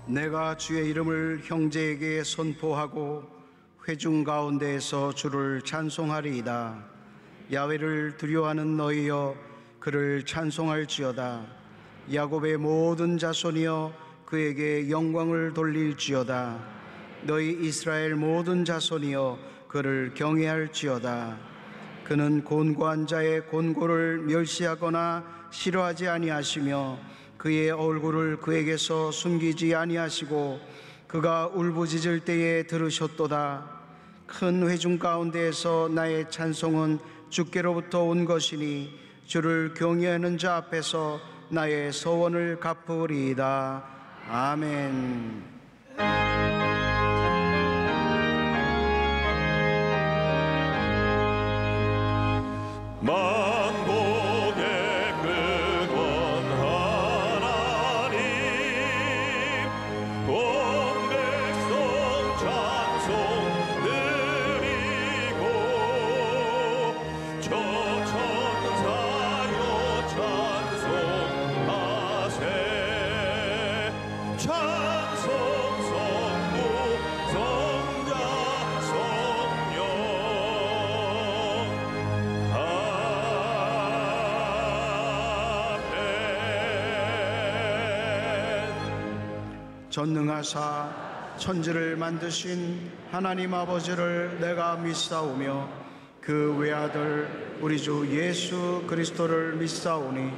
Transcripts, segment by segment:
내가 주의 이름을 형제에게 선포하고 회중 가운데에서 주를 찬송하리이다. 야훼를 두려워하는 너희여 그를 찬송할지어다. 야곱의 모든 자손이여 그에게 영광을 돌릴지어다. 너희 이스라엘 모든 자손이여 그를 경외할지어다. 그는 곤고한 자의 곤고를 멸시하거나 싫어하지 아니하시며 그의 얼굴을 그에게서 숨기지 아니하시고 그가 울부짖을 때에 들으셨도다. 큰 회중 가운데에서 나의 찬송은 주께로부터 온 것이니 주를 경외하는 자 앞에서 나의 소원을 갚으리이다. 아멘. 만복의 근원 하나님, 온 백성 찬송 드리고 저 천사여 찬송하세. 찬송 성부 성자 성령 전능하사 천지를 만드신 하나님 아버지를 내가 믿사오며 그 외아들 우리 주 예수 그리스도를 믿사오니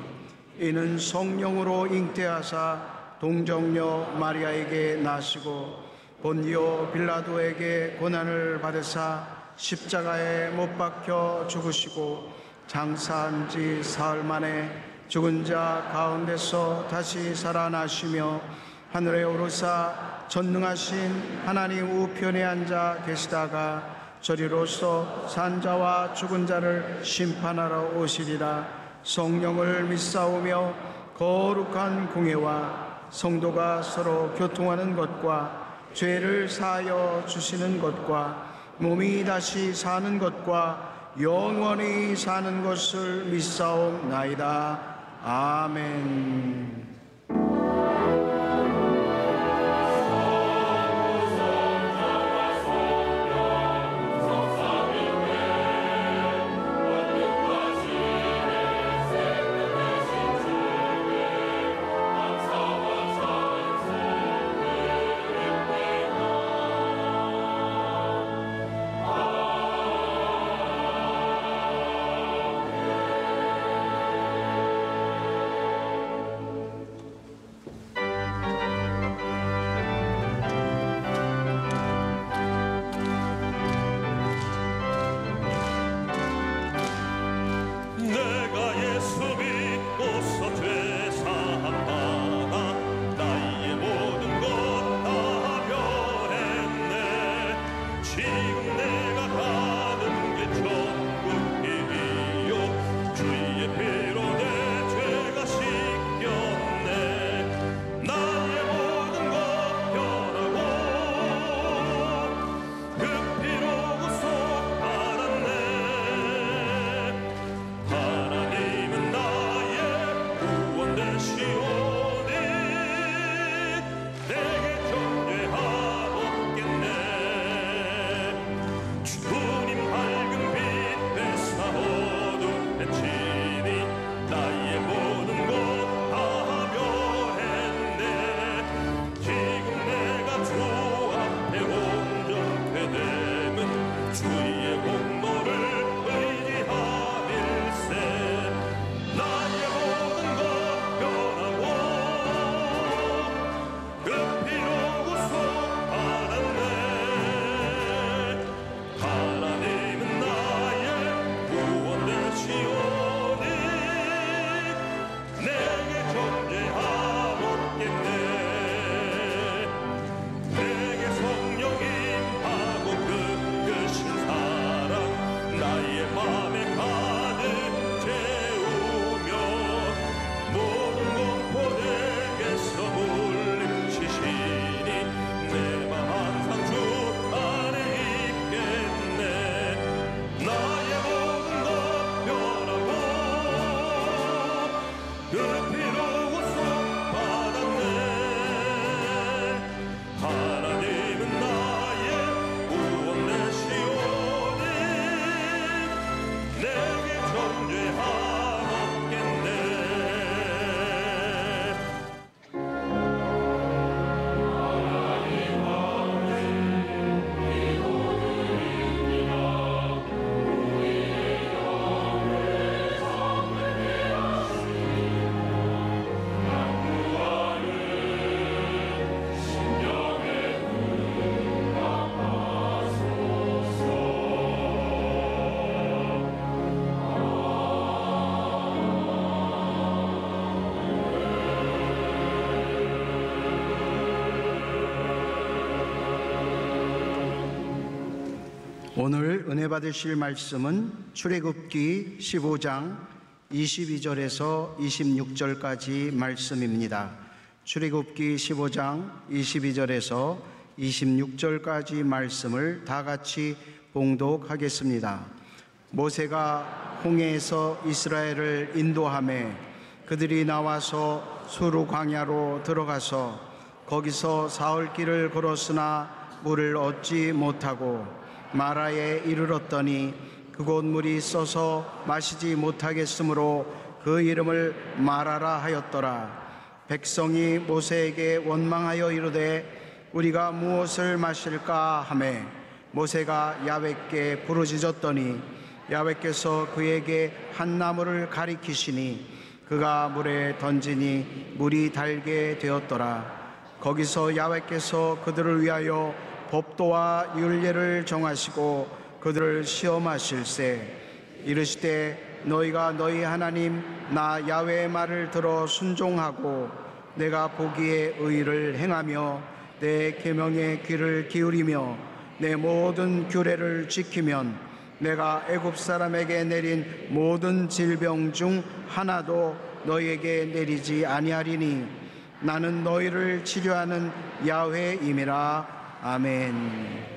이는 성령으로 잉태하사 동정녀 마리아에게 나시고 본디오 빌라도에게 고난을 받으사 십자가에 못 박혀 죽으시고 장사한 지 사흘 만에 죽은 자 가운데서 다시 살아나시며 하늘에 오르사 전능하신 하나님 우편에 앉아 계시다가 저리로서 산자와 죽은 자를 심판하러 오시리라. 성령을 믿사오며 거룩한 공예와 성도가 서로 교통하는 것과 죄를 사하여 주시는 것과 몸이 다시 사는 것과 영원히 사는 것을 믿사옵나이다. 아멘. 오늘 은혜 받으실 말씀은 출애굽기 15장 22절에서 26절까지 말씀입니다. 출애굽기 15장 22절에서 26절까지 말씀을 다 같이 봉독하겠습니다. 모세가 홍해에서 이스라엘을 인도하매 그들이 나와서 수르 광야로 들어가서 거기서 사흘 길을 걸었으나 물을 얻지 못하고 마라에 이르렀더니 그곳 물이 써서 마시지 못하겠으므로 그 이름을 마라라 하였더라. 백성이 모세에게 원망하여 이르되 우리가 무엇을 마실까 하매 모세가 야훼께 부르짖었더니 야훼께서 그에게 한 나무를 가리키시니 그가 물에 던지니 물이 달게 되었더라. 거기서 야훼께서 그들을 위하여 법도와 율례를 정하시고 그들을 시험하실세 이르시되 너희가 너희 하나님 나 야훼의 말을 들어 순종하고 내가 보기에 의를 행하며 내 계명에 귀를 기울이며 내 모든 규례를 지키면 내가 애굽 사람에게 내린 모든 질병 중 하나도 너희에게 내리지 아니하리니 나는 너희를 치료하는 야훼임이라. 아멘.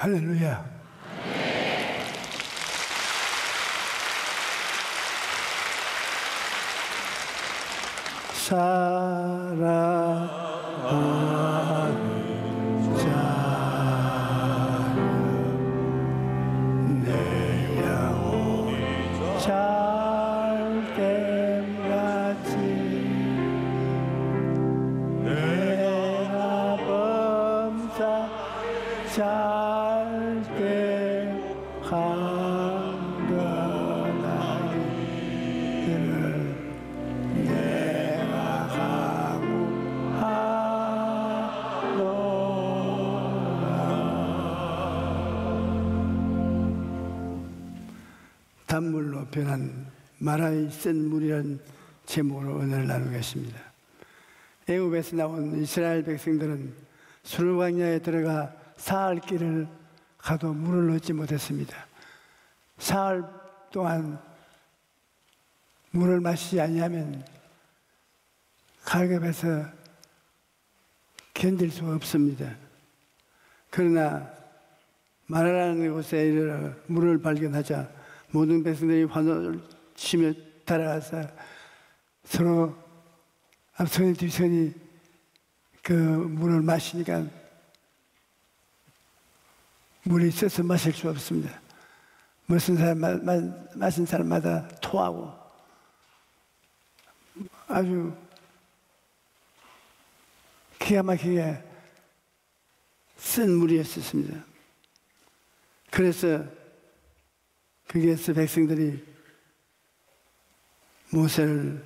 할렐루야. 사랑하는 자는 내 영혼 잘됨같이 내가 범사 잘됨한거나이를 단물로 변한 마라의 쓴 물이라는 제목으로 은혜를 나누겠습니다. 애굽에서 나온 이스라엘 백성들은 수르광야에 들어가 사흘 길을 가도 물을 얻지 못했습니다. 사흘 동안 물을 마시지 아니하면 갈급해서 견딜 수가 없습니다. 그러나 마라라는 곳에 이르러 물을 발견하자 모든 백성들이 환호를 치며 따라가서 서로 앞선이 뒤선이 그 물을 마시니까 물이 있어서 마실 수 없습니다. 무슨 사람 마신 사람마다 토하고 아주 기가 막히게 쓴 물이었습니다. 그래서 거기에서 백성들이 모세를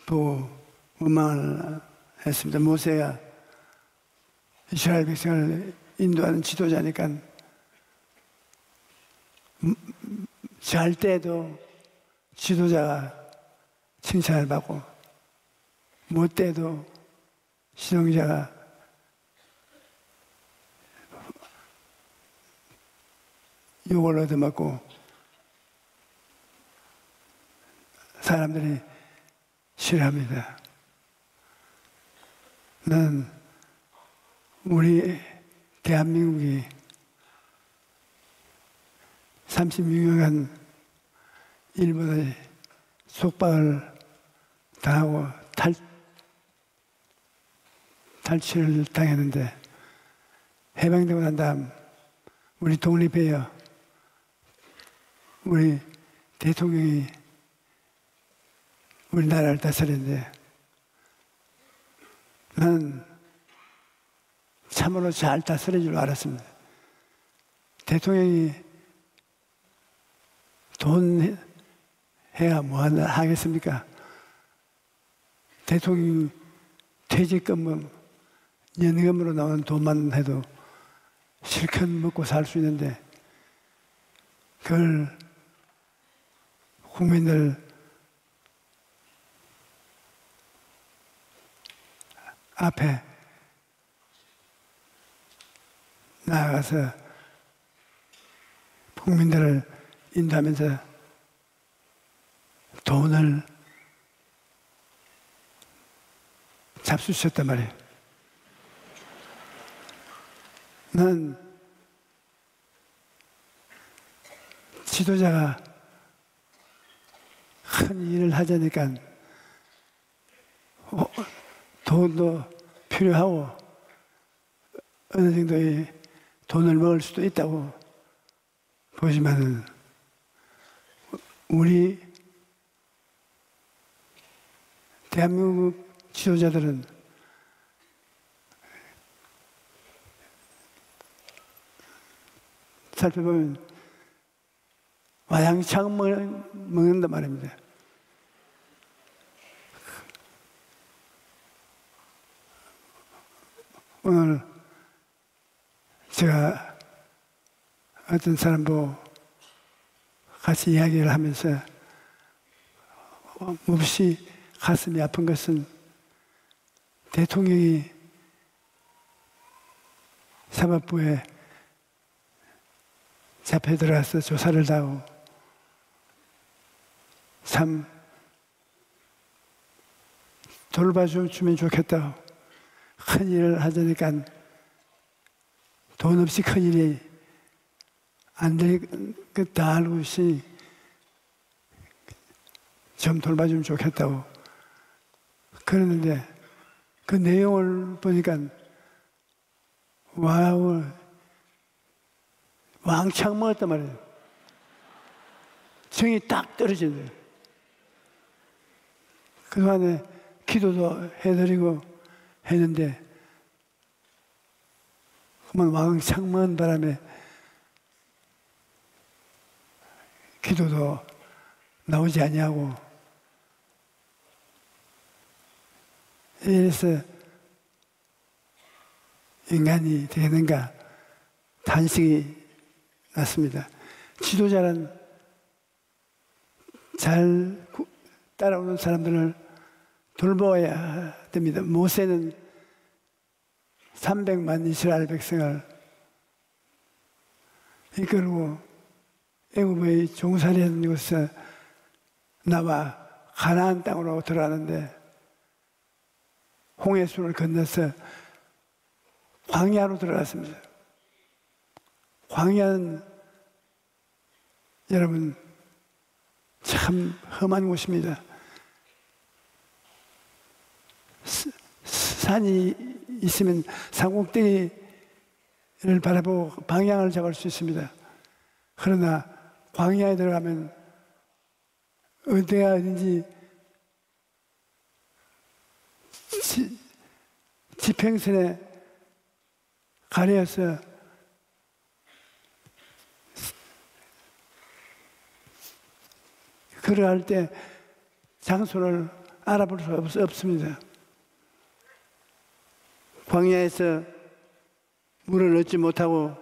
보고 원망을 했습니다. 모세가 이스라엘 백성을 인도하는 지도자니까 잘 때도 지도자가 칭찬을 받고 못 때도 신앙자가 욕을 얻어맞고 사람들이 싫어합니다. 난 우리 대한민국이 36년간 일본의 속박을 당하고 탈취를 당했는데 해방되고 난 다음 우리 독립해요. 우리 대통령이 우리나라를 다스리는데 나는 참으로 잘 다스릴 줄 알았습니다. 대통령이 돈 해야 뭐 하겠습니까? 대통령 퇴직금은 연금으로 나오는 돈만 해도 실컷 먹고 살 수 있는데 그걸 국민들 앞에 나아가서 국민들을 인도하면서 돈을 잡수셨단 말이에요. 난 지도자가 큰 일을 하자니까 돈도 필요하고 어느 정도의 돈을 먹을 수도 있다고 보지만 우리 대한민국 지도자들은 살펴보면 와양창 먹는단 말입니다. 오늘 제가 어떤 사람 보고 같이 이야기를 하면서 몹시 가슴이 아픈 것은 대통령이 사법부에 잡혀 들어가서 조사를 하고 참 돌봐주면 좋겠다고 큰 일을 하자니까 돈 없이 큰 일이 안 될 것 다 알고 있으니 좀 돌봐주면 좋겠다고 그러는데 그 내용을 보니까 와우, 왕창 먹었단 말이에요. 정이 딱 떨어지는. 그동안에 기도도 해드리고 했는데 그만 왕창 먹은 바람에 기도도 나오지 아니하고 이래서 인간이 되는가 탄식이 났습니다. 지도자는 잘 따라오는 사람들을 돌보아야 됩니다. 모세는 300만 이스라엘 백성을 이끌고 애굽의 종살이하는 곳에서 나와 가나안 땅으로 들어가는데 홍해수를 건너서 광야로 들어갔습니다. 광야는 여러분 참 험한 곳입니다. 산이 있으면 산꼭대기를 바라보고 방향을 잡을 수 있습니다. 그러나 광야에 들어가면 어디가 어딘지 지평선에 가려서 걸어갈 때 장소를 알아볼 수 없습니다. 광야에서 물을 얻지 못하고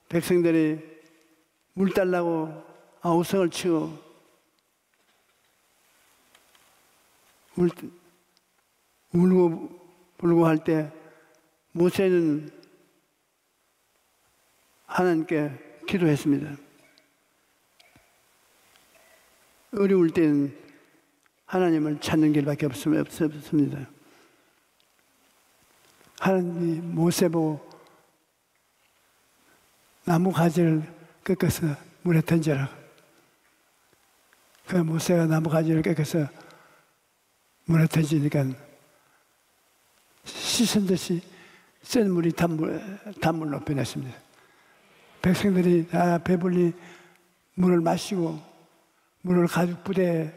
백성들이 물 달라고 아우성을 치고 울고 불고 할 때 모세는 하나님께 기도했습니다. 어려울 때는 하나님을 찾는 길밖에 없습니다. 하나님이 모세 보고 나무 가지를 꺾어서 물에 던져라. 그 모세가 나무 가지를 꺾어서 물에 던지니까 씻은 듯이 센 물이 단물로 변했습니다. 백성들이 다 배불리 물을 마시고 물을 가죽 부대에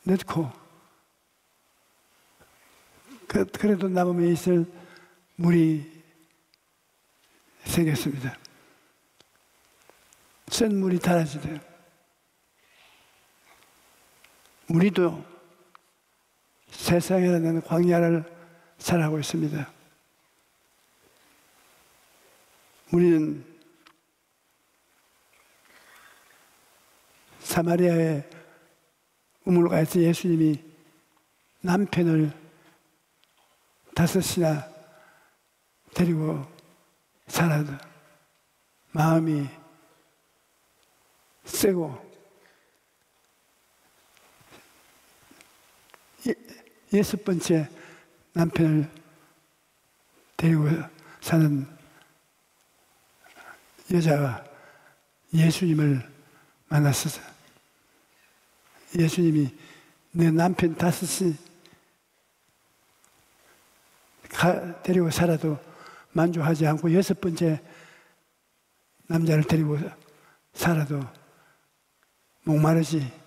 넣고 그래도 남음에 있을 물이 생겼습니다. 센 물이 달아지대요. 우리도 세상이라는 광야를 살아가고 있습니다. 우리는 사마리아에 우물가에서 예수님이 남편을 5이나 데리고 살아도 마음이 세고 6번째 남편을 데리고 사는 여자가 예수님을 만났어요. 예수님이 내 남편 5이 데리고 살아도 만족하지 않고 6번째 남자를 데리고 살아도 목마르지.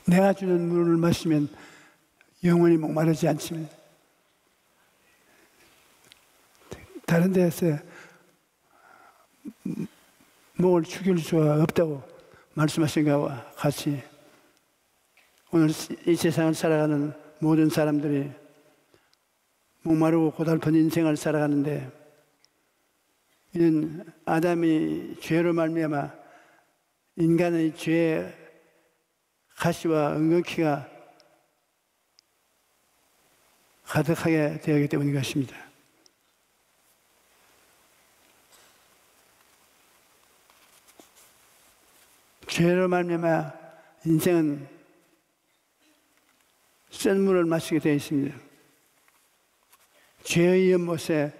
내가 주는 물을 마시면 영원히 목마르지 않지만 다른 데서 목을 죽일 수가 없다고 말씀하신 것과 같이 오늘 이 세상을 살아가는 모든 사람들이 목마르고 고달픈 인생을 살아가는데 이는 아담이 죄로 말미암아 인간의 죄의 가시와 엉겅퀴가 가득하게 되었기 때문인 것입니다. 죄로 말미암아 인생은 센 물을 마시게 되어 있습니다. 죄의 연못에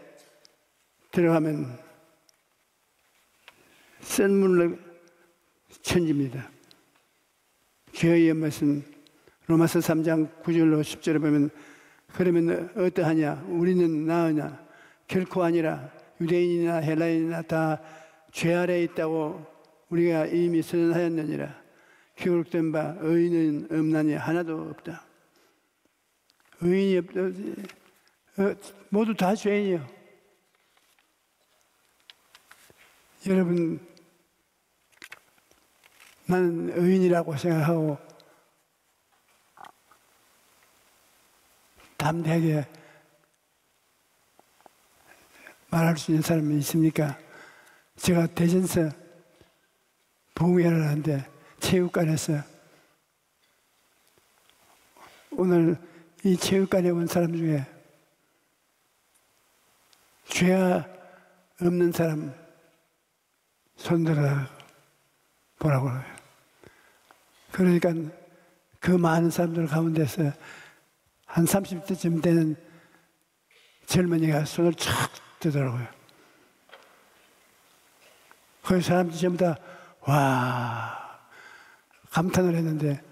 들어가면 썰물로 천집니다. 죄의 연못은 로마서 3장 9절로 10절에 보면 그러면 어떠하냐? 우리는 나으냐? 결코 아니라 유대인이나 헬라인이나 다 죄 아래에 있다고 우리가 이미 선언하였느니라. 기록된 바 의인은 없나니 하나도 없다. 의인이 없다. 모두 다 죄인이요. 여러분, 나는 의인이라고 생각하고 담대하게 말할 수 있는 사람이 있습니까? 제가 대전서 부흥회를 하는데 체육관에서 오늘 이 체육관에 온 사람 중에 죄 없는 사람 손들어 보라고 그래요. 그러니까 그 많은 사람들 가운데서 한 30대쯤 되는 젊은이가 손을 촥 뜨더라고요. 그 사람들이 전부 다 와 감탄을 했는데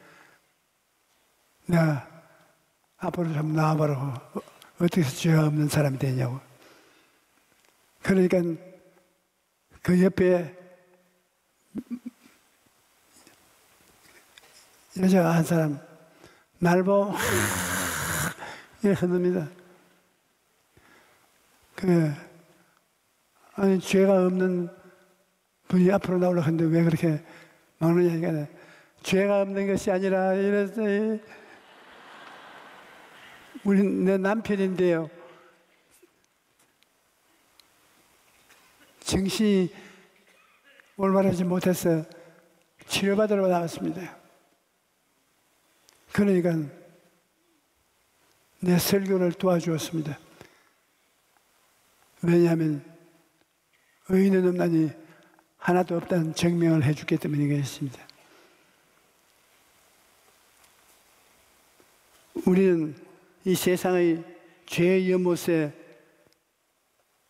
내가 앞으로 좀 나와보라고 어떻게 해서 죄가 없는 사람이 되냐고. 그러니까 그 옆에 여자가 한 사람 날 보고 이렇게 흔듭니다. 아니 죄가 없는 분이 앞으로 나오려고 하는데 왜 그렇게 막느냐. 죄가 없는 것이 아니라 이랬어요. 우린 내 남편인데요. 정신이 올바르지 못해서 치료받으러 나왔습니다. 그러니까 내 설교를 도와주었습니다. 왜냐하면 의인은 없나니 하나도 없다는 증명을 해주기 때문이겠습니다. 우리는 이 세상의 죄의 연못에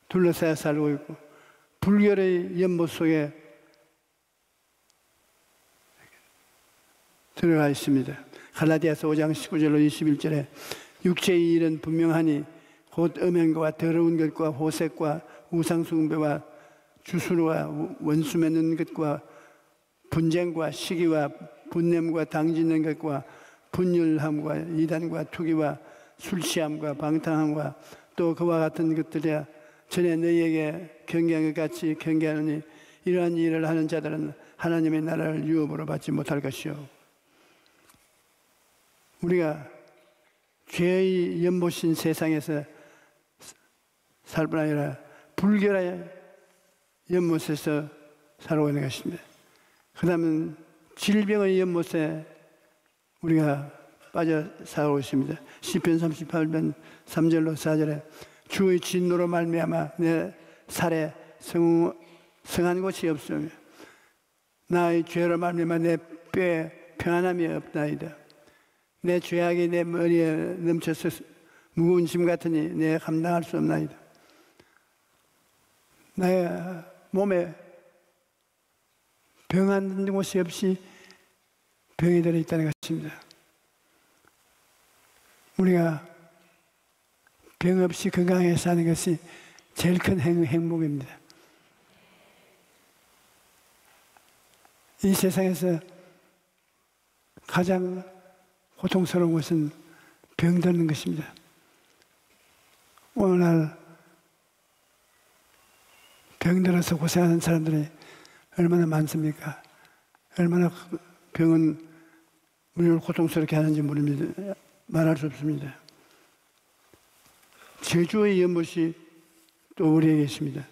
둘러싸여 살고 있고 불결의 연못 속에 들어가 있습니다. 갈라디아서 5장 19절로 21절에 육체의 일은 분명하니 곧 음행과 더러운 것과 호색과 우상숭배와 주술과 원수 맺는 것과 분쟁과 시기와 분냄과 당짓는 것과 분열함과 이단과 투기와 술취함과 방탕함과 또 그와 같은 것들이야 전에 너희에게 경계한 것 같이 경계하느니 이러한 일을 하는 자들은 하나님의 나라를 유업으로 받지 못할 것이요. 우리가 죄의 연못인 세상에서 살 뿐 아니라 불결의 연못에서 살아오고 있는 것입니다. 그 다음은 질병의 연못에 우리가 빠져 살아오고 있습니다. 시편 38편 3절로 4절에 주의 진노로 말미암아 내 살에 성한 곳이 없으며 나의 죄로 말미암아 내 뼈에 평안함이 없나이다. 내 죄악이 내 머리에 넘쳐서 무거운 짐 같으니 내가 감당할 수 없나이다. 나의 몸에 병 안 든 곳이 없이 병이 들어있다는 것입니다. 우리가 병 없이 건강하게 사는 것이 제일 큰 행복입니다. 이 세상에서 가장 고통스러운 것은 병드는 것입니다. 오늘날 병들어서 고생하는 사람들이 얼마나 많습니까? 얼마나 병은 우리를 고통스럽게 하는지 모릅니다. 말할 수 없습니다. 제주의 연못이 또 우리에게 있습니다.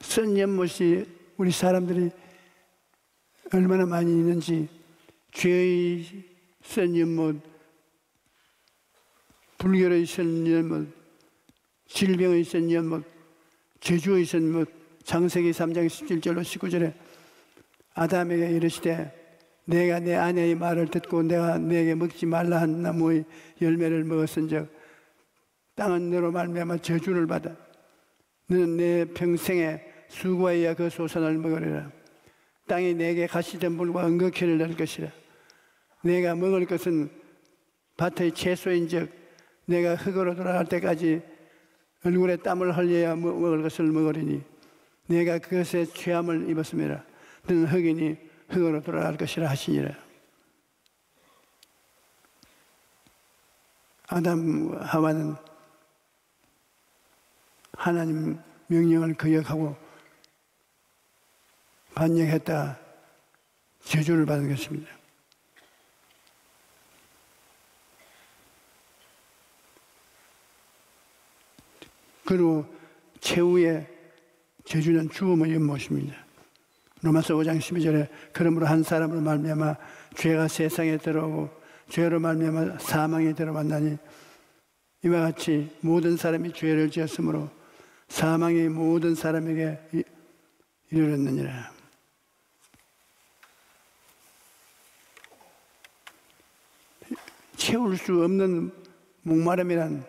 쓴 연못이 우리 사람들이 얼마나 많이 있는지 죄의 쓴 연못, 불결의 쓴 연못, 질병의 쓴 연못, 제주의 쓴 연못, 창세기 3장 17절로 19절에 아담에게 이르시되 내가 내 아내의 말을 듣고 내가 내게 먹지 말라 한 나무의 열매를 먹었은즉 땅은 너로 말미암아 저주를 받아 너는 내 평생에 수고하여 그 소산을 먹으리라. 땅이 내게 가시덤불과 은거키를 낼 것이라. 내가 먹을 것은 밭의 채소인즉 내가 흙으로 돌아갈 때까지 얼굴에 땀을 흘려야 먹을 것을 먹으리니 내가 그것에 취함을 입었음이라. 너는 흙이니 흙으로 돌아갈 것이라 하시니라. 아담과 하와는 하나님 명령을 거역하고 반역했다 저주를 받은 것입니다. 그리고 최후의 저주는 죽음의 연못입니다. 로마서 5장 12절에 그러므로 한 사람으로 말미암아 죄가 세상에 들어오고 죄로 말미암아 사망에 들어왔나니 이와 같이 모든 사람이 죄를 지었으므로 사망이 모든 사람에게 이르렀느니라. 채울 수 없는 목마름이란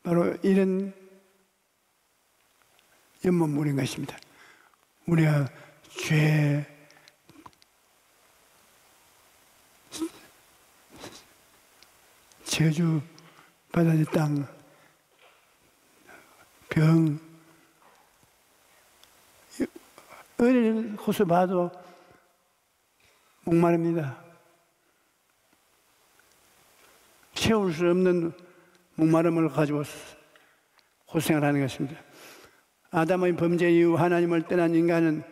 바로 이런 연못물인 것입니다. 우리가 죄, 저주 받은 땅, 병, 어릴 곳을 봐도 목마릅니다. 채울 수 없는 목마름을 가지고 고생을 하는 것입니다. 아담의 범죄 이후 하나님을 떠난 인간은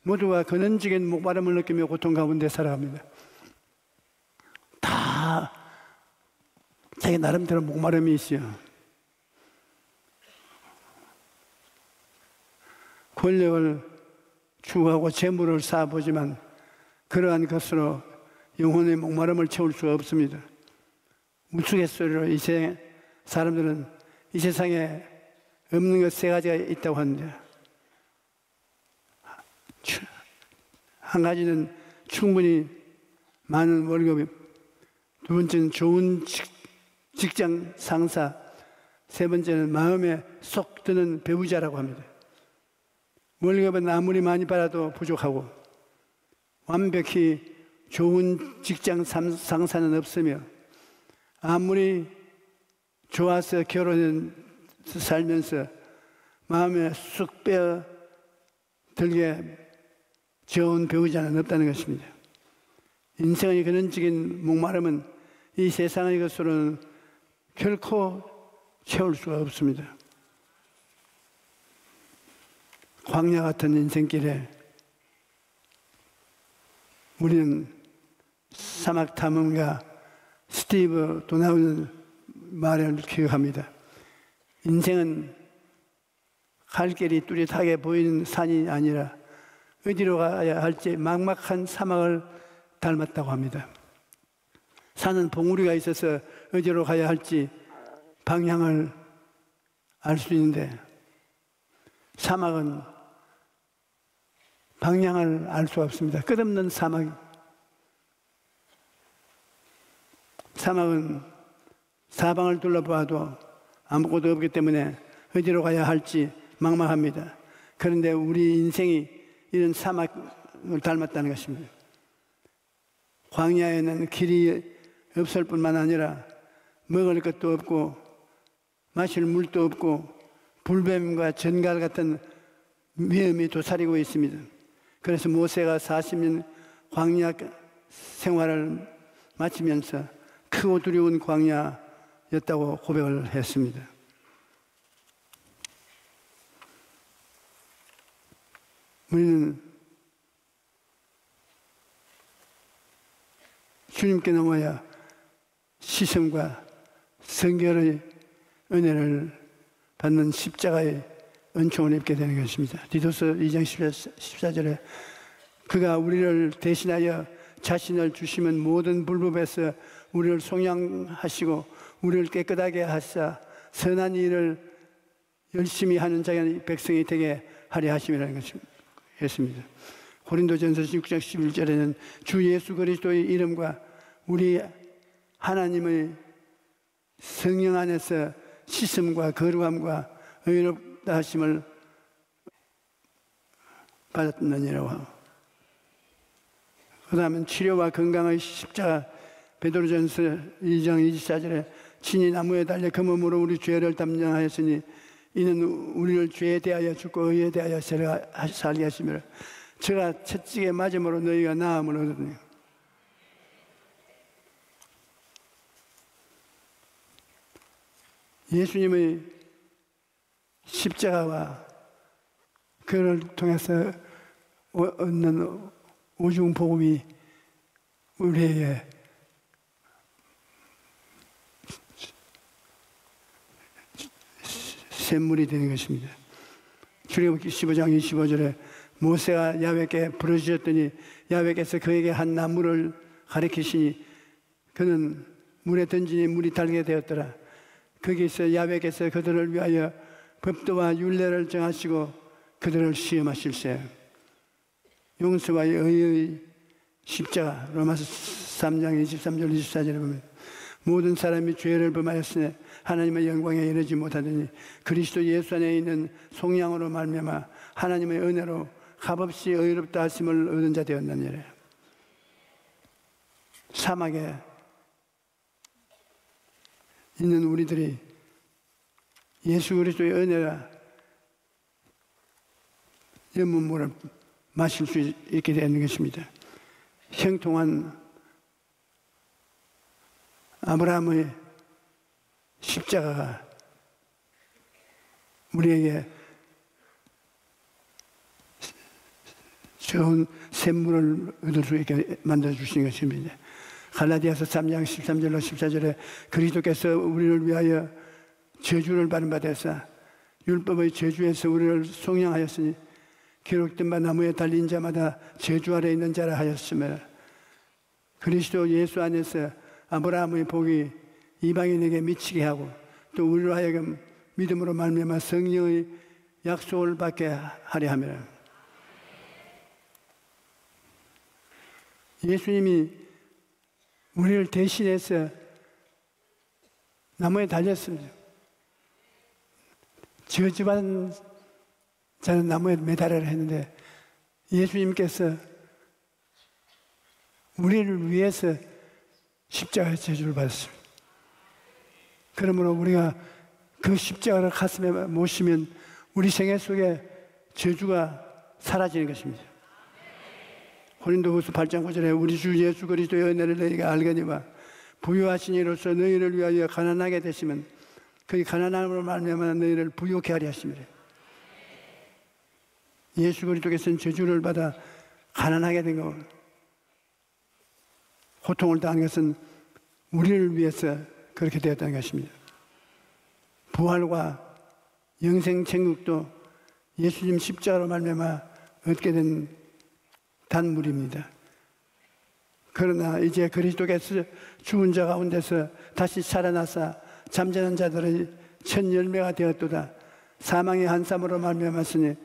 모두가 근원적인 목마름을 느끼며 고통 가운데 살아갑니다. 다 자기 나름대로 목마름이 있어요. 권력을 추구하고 재물을 쌓아보지만 그러한 것으로 영혼의 목마름을 채울 수가 없습니다. 우스갯소리로 사람들은 이 세상에 없는 것 세 가지가 있다고 하는데, 한 가지는 충분히 많은 월급이, 두 번째는 좋은 직장 상사, 세 번째는 마음에 쏙 드는 배우자라고 합니다. 월급은 아무리 많이 받아도 부족하고 완벽히 좋은 직장 상사는 없으며 아무리 좋아서 결혼해서 살면서 마음에 쑥 빼어 들게 좋은 배우자는 없다는 것입니다. 인생의 근원적인 목마름은 이 세상의 것으로는 결코 채울 수가 없습니다. 광야 같은 인생길에 우리는 사막 탐험가 스티브 도나우의 말을 기억합니다. 인생은 갈 길이 뚜렷하게 보이는 산이 아니라 어디로 가야 할지 막막한 사막을 닮았다고 합니다. 산은 봉우리가 있어서 어디로 가야 할지 방향을 알 수 있는데 사막은 방향을 알 수 없습니다. 끝없는 사막은 사방을 둘러봐도 아무것도 없기 때문에 어디로 가야 할지 막막합니다. 그런데 우리 인생이 이런 사막을 닮았다는 것입니다. 광야에는 길이 없을 뿐만 아니라 먹을 것도 없고 마실 물도 없고 불뱀과 전갈 같은 위험이 도사리고 있습니다. 그래서 모세가 40년 광야 생활을 마치면서 크고 두려운 광야였다고 고백을 했습니다. 우리는 주님께 넘어야 시선과 성결의 은혜를 받는 십자가의 은총을 입게 되는 것입니다. 디도서 2장 14절에 그가 우리를 대신하여 자신을 주시면 모든 불법에서 우리를 속량하시고 우리를 깨끗하게 하사 선한 일을 열심히 하는 자의 백성이 되게 하려 하심이라는 것입니다. 고린도전서 6장 11절에는 주 예수 그리스도의 이름과 우리 하나님의 성령 안에서 씻음과 거룩함과 의롭다 하심을 받았느니라고 하고, 그 다음에 치료와 건강의 십자가, 베드로전서 2장 24절에 친히 나무에 달려 그 몸으로 우리 죄를 담당하였으니 이는 우리를 죄에 대하여 죽고 의에 대하여 살게 하시며 저가 채찍에 맞음으로 너희가 나음을 얻으니. 예수님의 십자가와 그를 통해서 얻는 오중 복음이 우리에게 샘물이 되는 것입니다. 출애굽기 15장 25절에 모세가 야훼께 부르짖었더니 야훼께서 그에게 한 나무를 가리키시니 그는 물에 던지니 물이 달게 되었더라. 거기서 야훼께서 그들을 위하여 법도와 율례를 정하시고 그들을 시험하실세. 용서와 의의 십자가, 로마서 3장 23절 24절에 보면 모든 사람이 죄를 범하였으니 하나님의 영광에 이르지 못하더니 그리스도 예수 안에 있는 속량으로 말미암아 하나님의 은혜로 값없이 의롭다 하심을 얻은 자 되었느니라. 사막에 있는 우리들이 예수 그리스도의 은혜라 연문물을 마실 수 있게 되는 것입니다. 형통한 아브라함의 십자가가 우리에게 좋은 샘물을 얻을 수 있게 만들어주신 것입니다. 갈라디아서 3장 13절로 14절에 그리스도께서 우리를 위하여 저주를 받은 바 되사 율법의 저주에서 우리를 속량하였으니 기록된 바 나무에 달린 자마다 저주 아래 있는 자라 하였으며 그리스도 예수 안에서 아브라함의 복이 이방인에게 미치게 하고 또 우리로 하여금 믿음으로 말미암아 성령의 약속을 받게 하려 하며 예수님이 우리를 대신해서 나무에 달렸습니다. 저주받은 자는 나무에 매달으라 했는데 예수님께서 우리를 위해서 십자가의 저주를 받았습니다. 그러므로 우리가 그 십자가를 가슴에 모시면 우리 생애 속에 저주가 사라지는 것입니다. 고린도후서 8장 9절에 우리 주 예수 그리스도의 은혜를 너희가 알거니와 부유하신 이로써 너희를 위하여 가난하게 되시면 그의 가난함으로 말미암아 너희를 부유케 하려 하심이라. 예수 그리스도께서는 저주를 받아 가난하게 된 것, 고통을 당한 것은 우리를 위해서 그렇게 되었다는 것입니다. 부활과 영생 천국도 예수님 십자가로 말미암아 얻게 된 단물입니다. 그러나 이제 그리스도께서 죽은 자 가운데서 다시 살아나사 잠자는 자들의 첫 열매가 되었도다. 사망의 한 사람으로 말미암았으니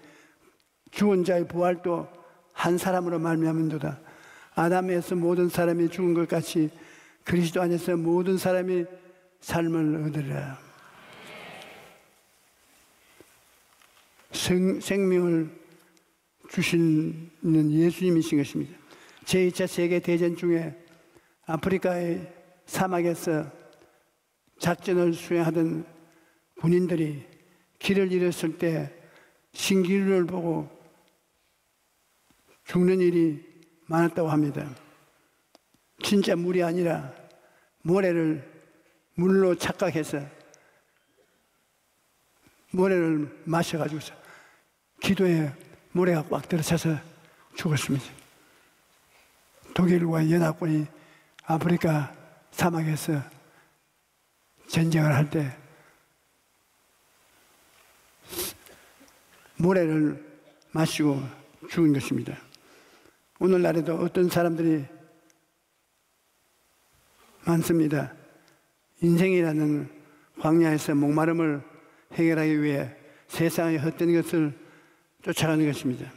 죽은 자의 부활도 한 사람으로 말미암은도다. 아담에서 모든 사람이 죽은 것 같이 그리스도 안에서 모든 사람이 삶을 얻으리라. 생명을 주시는 예수님이신 것입니다. 제2차 세계대전 중에 아프리카의 사막에서 작전을 수행하던 군인들이 길을 잃었을 때 신기루를 보고 죽는 일이 많았다고 합니다. 진짜 물이 아니라 모래를 물로 착각해서 모래를 마셔가지고서 기도에 모래가 꽉 들어차서 죽었습니다. 독일과 연합군이 아프리카 사막에서 전쟁을 할 때 모래를 마시고 죽은 것입니다. 오늘날에도 어떤 사람들이 많습니다. 인생이라는 광야에서 목마름을 해결하기 위해 세상의 헛된 것을 쫓아가는 것입니다.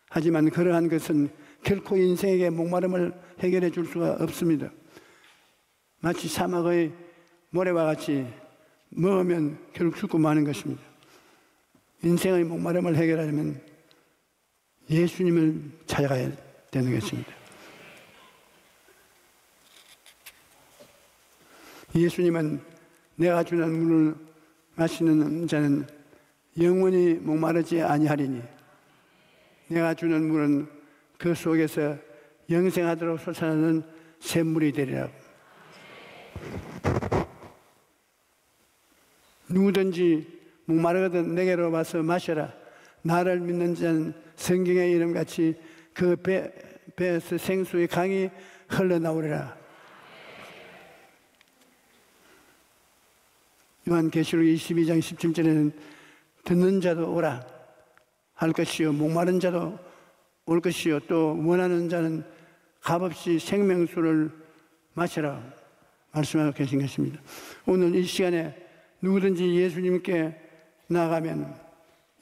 하지만 그러한 것은 결코 인생에게 목마름을 해결해 줄 수가 없습니다. 마치 사막의 모래와 같이 먹으면 결국 죽고 마는 것입니다. 인생의 목마름을 해결하려면 예수님을 찾아가야 되는 것입니다. 예수님은 내가 주는 물을 마시는 자는 영원히 목마르지 아니하리니 내가 주는 물은 그 속에서 영생하도록 솟아나는 샘물이 되리라고. 누구든지 목마르거든 내게로 와서 마셔라. 나를 믿는 자는 성경의 이름같이 그 배에서 생수의 강이 흘러나오리라. 요한계시록 22장 17절에는 듣는 자도 오라 할 것이요 목마른 자도 올 것이요 또 원하는 자는 값없이 생명수를 마시라 말씀하고 계신 것입니다. 오늘 이 시간에 누구든지 예수님께 나아가면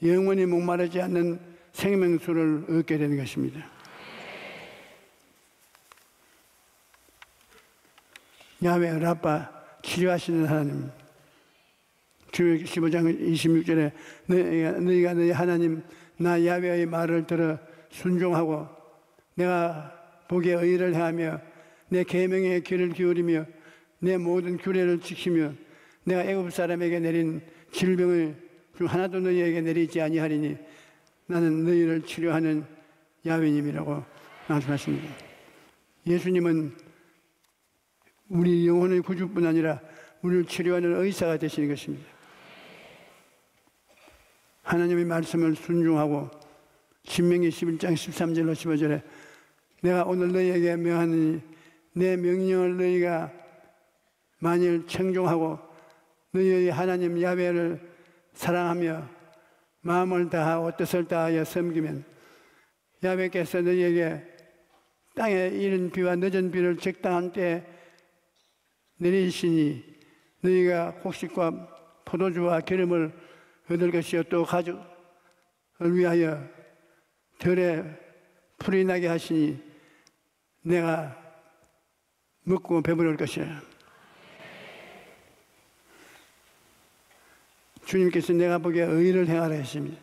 영원히 목마르지 않는 생명수를 얻게 되는 것입니다. 야훼 라파 치료하시는 하나님, 주의 15장 26절에 너희가 너희 하나님 나 야훼의 말을 들어 순종하고 내가 보기에 의를 행하며 내 계명에 귀를 기울이며 내 모든 규례를 지키며 내가 애굽 사람에게 내린 질병을 중 하나도 너희에게 내리지 아니하리니 나는 너희를 치료하는 야훼님이라고 말씀하십니다. 예수님은 우리 영혼의 구주뿐 아니라 우리를 치료하는 의사가 되시는 것입니다. 하나님의 말씀을 순종하고 신명기 11장 13절로 15절에 내가 오늘 너희에게 명하니 내 명령을 너희가 만일 청종하고 너희의 하나님 야훼를 사랑하며 마음을 다하고 뜻을 다하여 섬기면 야훼께서 너희에게 땅에 이른 비와 늦은 비를 적당한 때에 내리시니 너희가 곡식과 포도주와 기름을 얻을 것이요 또 가족을 위하여 들에 풀이 나게 하시니 내가 먹고 배부를 것이라. 주님께서 내가 보기에 의를 행하라 했습니다.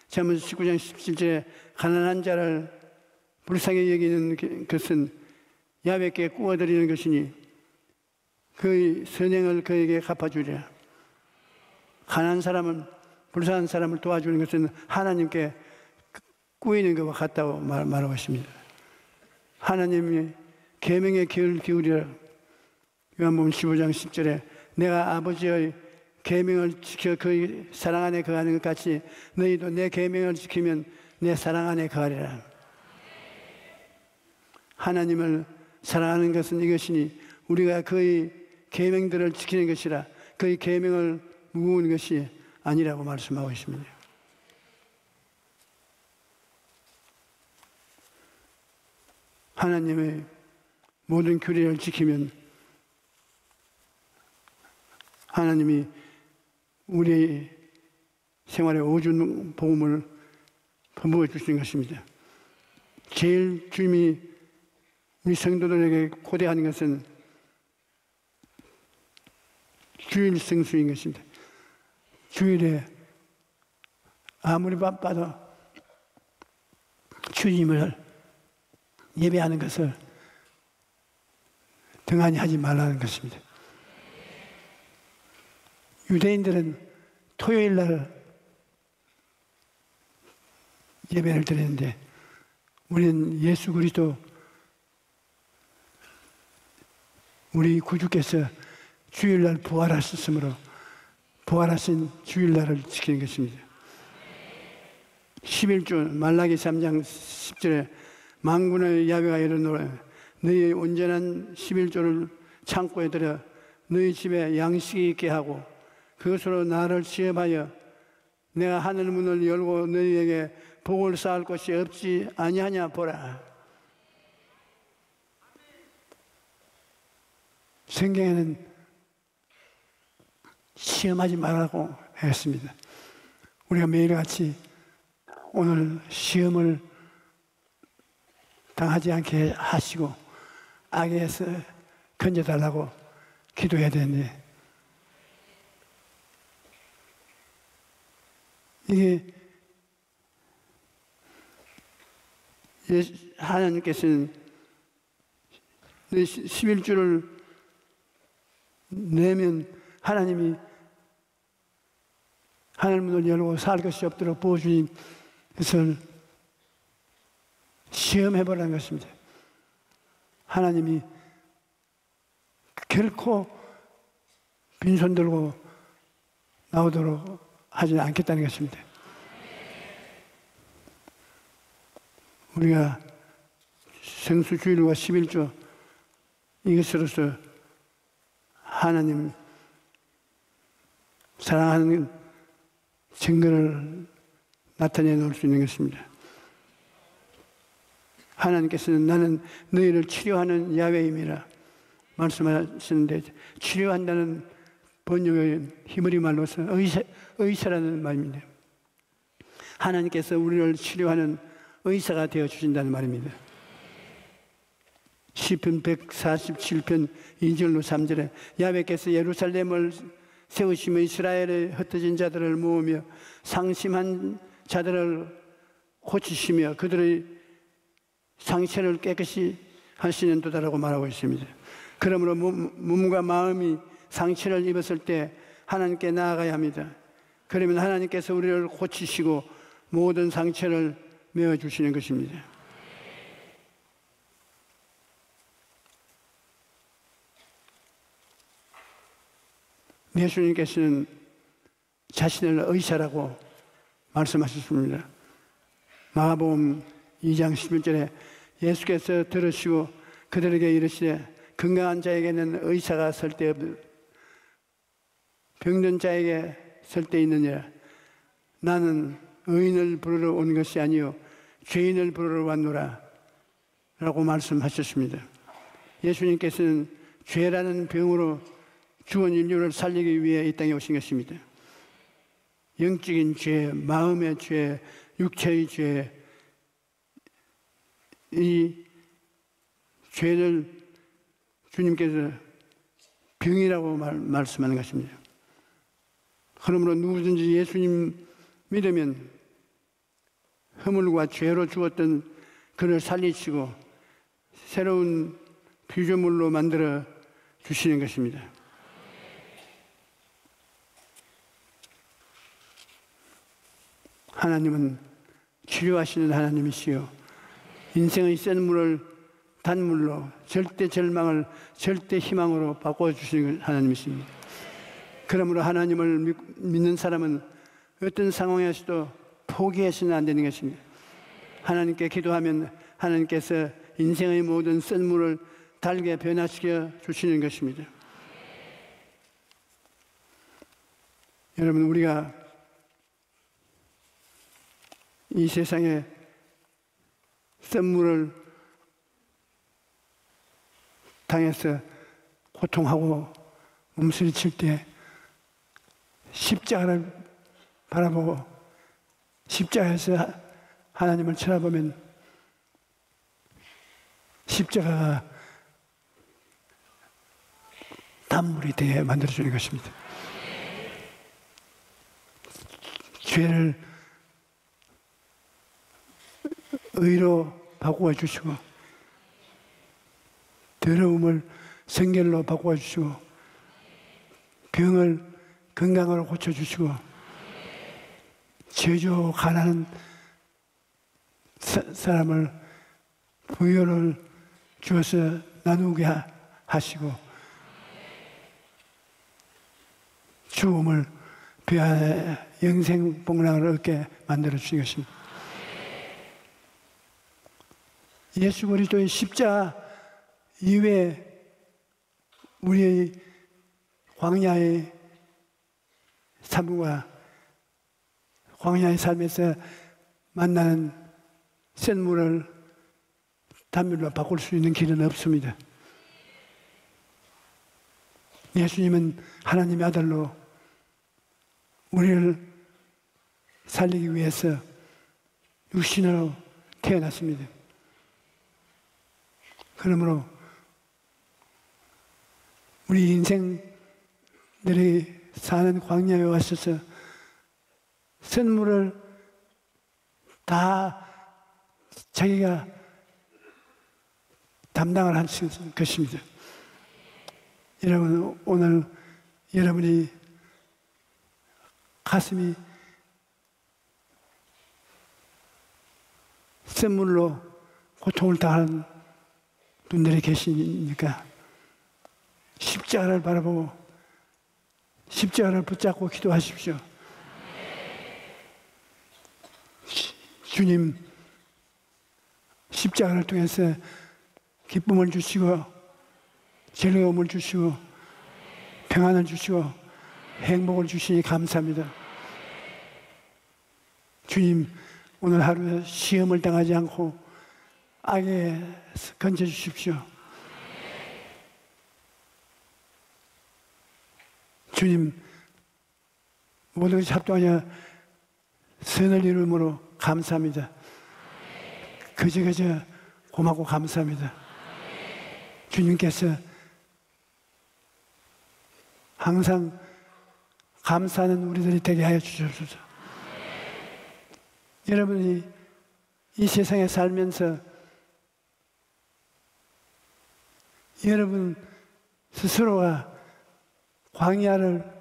잠언서 19장 17절에 가난한 자를 불쌍히 여기는 것은 야훼께 구워드리는 것이니 그의 선행을 그에게 갚아주리라. 가난한 사람은 불쌍한 사람을 도와주는 것은 하나님께 꾸이는 것과 같다고 말하고 있습니다. 하나님이 계명에 귀를 기울이라. 요한복음 15장 10절에 내가 아버지의 계명을 지켜 그의 사랑 안에 거하는 것 같이 너희도 내 계명을 지키면 내 사랑 안에 거하리라. 하나님을 사랑하는 것은 이것이니 우리가 그의 계명들을 지키는 것이라. 그의 계명을 무거운 것이 아니라고 말씀하고 있습니다. 하나님의 모든 규례를 지키면 하나님이 우리 생활에 오준 복음을 부어 주시는 것입니다. 제일 주님이 우리 성도들에게 고대하는 것은 주일 성수인 것입니다. 주일에 아무리 바빠도 주님을 예배하는 것을 등한히 하지 말라는 것입니다. 유대인들은 토요일 날 예배를 드리는데 우리는 예수 그리스도 우리 구주께서 주일날 부활하셨으므로 부활하신 주일날을 지키는 것입니다. 11조 말라기 3장 10절에 만군의 야훼가 이르노라 너희의 온전한 11조를 창고에 들여 너희 집에 양식이 있게 하고 그것으로 나를 시험하여 내가 하늘 문을 열고 너희에게 복을 쌓을 것이 없지 아니하냐 보라. 성경에는 시험하지 말라고 했습니다. 우리가 매일같이 오늘 시험을 당하지 않게 하시고 악에서 건져달라고 기도해야 되는데 이게 하나님께서는 11조를 내면 하나님이 하늘문을 열고 살 것이 없도록 부어주신 것을 시험해보라는 것입니다. 하나님이 결코 빈손 들고 나오도록 하지 않겠다는 것입니다. 우리가 생수주일과 11조 이것으로서 하나님 사랑하는 증거를 나타내 놓을 수 있는 것입니다. 하나님께서는 나는 너희를 치료하는 야훼임이라 말씀하시는데, 치료한다는 번역의 히브리 말로서 의사라는 말입니다. 하나님께서 우리를 치료하는 의사가 되어 주신다는 말입니다. 시편 147편 2절로 3절에 야훼께서 예루살렘을 세우시며 이스라엘의 흩어진 자들을 모으며 상심한 자들을 고치시며 그들의 상처를 깨끗이 하시는 도다라고 말하고 있습니다. 그러므로 몸과 마음이 상처를 입었을 때 하나님께 나아가야 합니다. 그러면 하나님께서 우리를 고치시고 모든 상처를 메워주시는 것입니다. 예수님께서는 자신을 의사라고 말씀하셨습니다. 마가복음 2장 11절에 예수께서 들으시고 그들에게 이르시되 건강한 자에게는 의사가 쓸데없고 병든 자에게 쓸데있느니라. 나는 의인을 부르러 온 것이 아니요 죄인을 부르러 왔노라 라고 말씀하셨습니다. 예수님께서는 죄라는 병으로 죽은 인류를 살리기 위해 이 땅에 오신 것입니다. 영적인 죄, 마음의 죄, 육체의 죄, 이 죄를 주님께서 병이라고 말씀하는 것입니다. 그러므로 누구든지 예수님 믿으면 허물과 죄로 죽었던 그를 살리시고 새로운 피조물로 만들어 주시는 것입니다. 하나님은 치료하시는 하나님이시요 인생의 센 물을 단물로, 절대 절망을 절대 희망으로 바꿔주시는 하나님이십니다. 그러므로 하나님을 믿는 사람은 어떤 상황에서도 포기해서는 안 되는 것입니다. 하나님께 기도하면 하나님께서 인생의 모든 센 물을 달게 변화시켜 주시는 것입니다. 여러분, 우리가 이 세상에 센 물을 당해서 고통하고 몸부림칠 때 십자가를 바라보고 십자가에서 하나님을 쳐다보면 십자가가 단물이 되게 만들어주는 것입니다. 죄를 의로 바꾸어 주시고 더러움을 성결로 바꾸어 주시고 병을 건강으로 고쳐주시고 제조 가난한 사람을 부여를 주어서 나누게 하시고 죽음을 배하여 영생 복락을 얻게 만들어 주신 것입니다. 예수 그리스도의 십자가 이외에 우리의 광야의 삶과 광야의 삶에서 만나는 센 물을 단물로 바꿀 수 있는 길은 없습니다. 예수님은 하나님의 아들로 우리를 살리기 위해서 육신으로 태어났습니다. 그러므로 우리 인생들이 사는 광야에 와셔서 선물을 다 자기가 담당을 할 것입니다. 여러분, 오늘 여러분이 가슴이 선물로 고통을 당하는 분들이 계시니까 십자가를 바라보고 십자가를 붙잡고 기도하십시오. 주님, 십자가를 통해서 기쁨을 주시고 즐거움을 주시고 평안을 주시고 행복을 주시니 감사합니다. 주님, 오늘 하루 시험을 당하지 않고 악에서 건져주십시오. 주님, 모든 것이 합동하여 선을 이루므로 감사합니다. 그저 고맙고 감사합니다. 주님께서 항상 감사하는 우리들이 되게 하여 주시옵소서. 여러분이 이 세상에 살면서 여러분 스스로가 광야를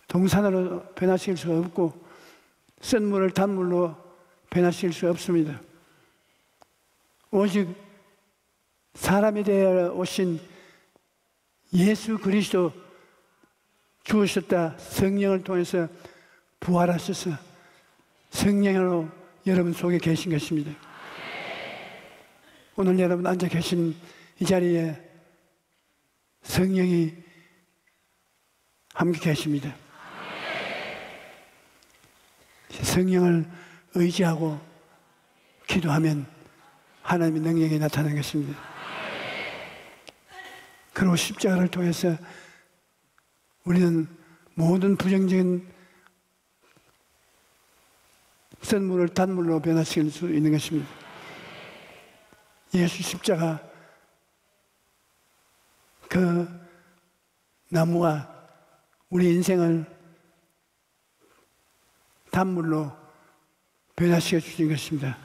동산으로 변화시킬 수 없고 쓴물을 단물로 변화시킬 수 없습니다. 오직 사람이 되어 오신 예수 그리스도 주오셨다 성령을 통해서 부활하셔서 성령으로 여러분 속에 계신 것입니다. 오늘 여러분 앉아 계신 이 자리에 성령이 함께 계십니다. 성령을 의지하고 기도하면 하나님의 능력이 나타나는 것입니다. 그리고 십자가를 통해서 우리는 모든 부정적인 선물을 단물로 변화시킬 수 있는 것입니다. 예수 십자가 그 나무가 우리 인생을 단물로 변화시켜 주신 것입니다.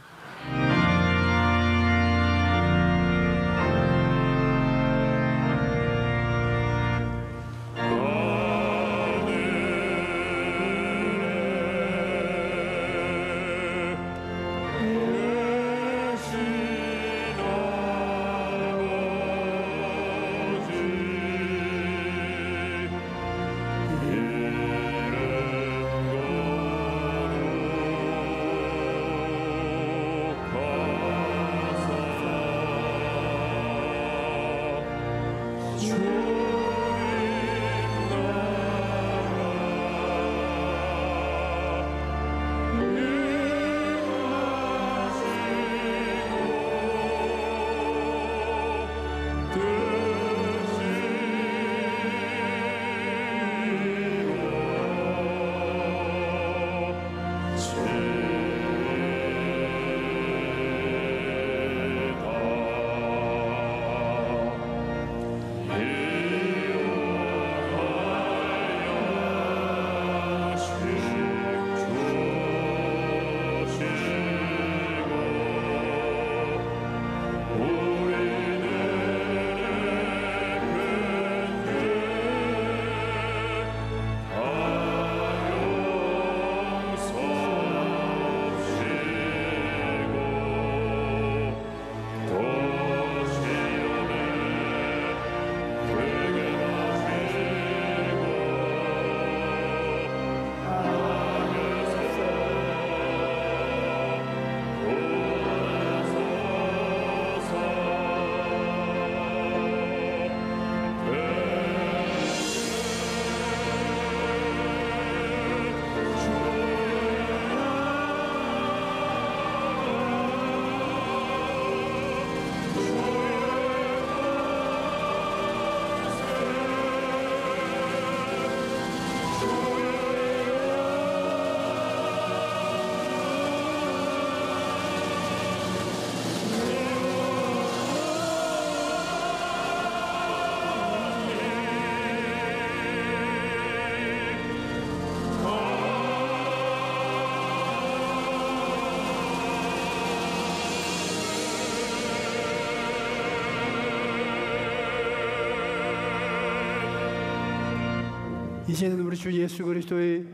이제는 우리 주 예수 그리스도의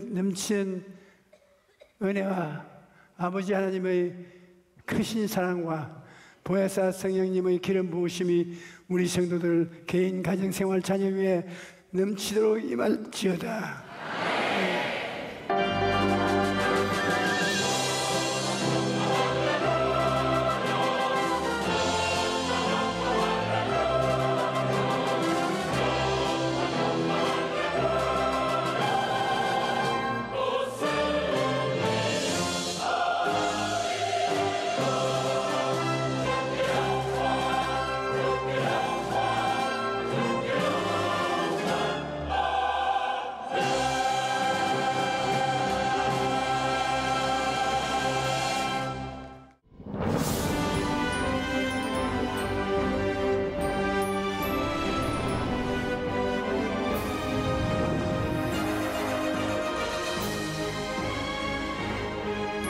넘치는 은혜와 아버지 하나님의 크신 사랑과 보혜사 성령님의 기름 부으심이 우리 성도들 개인 가정생활 자녀 위에 넘치도록 임할지어다.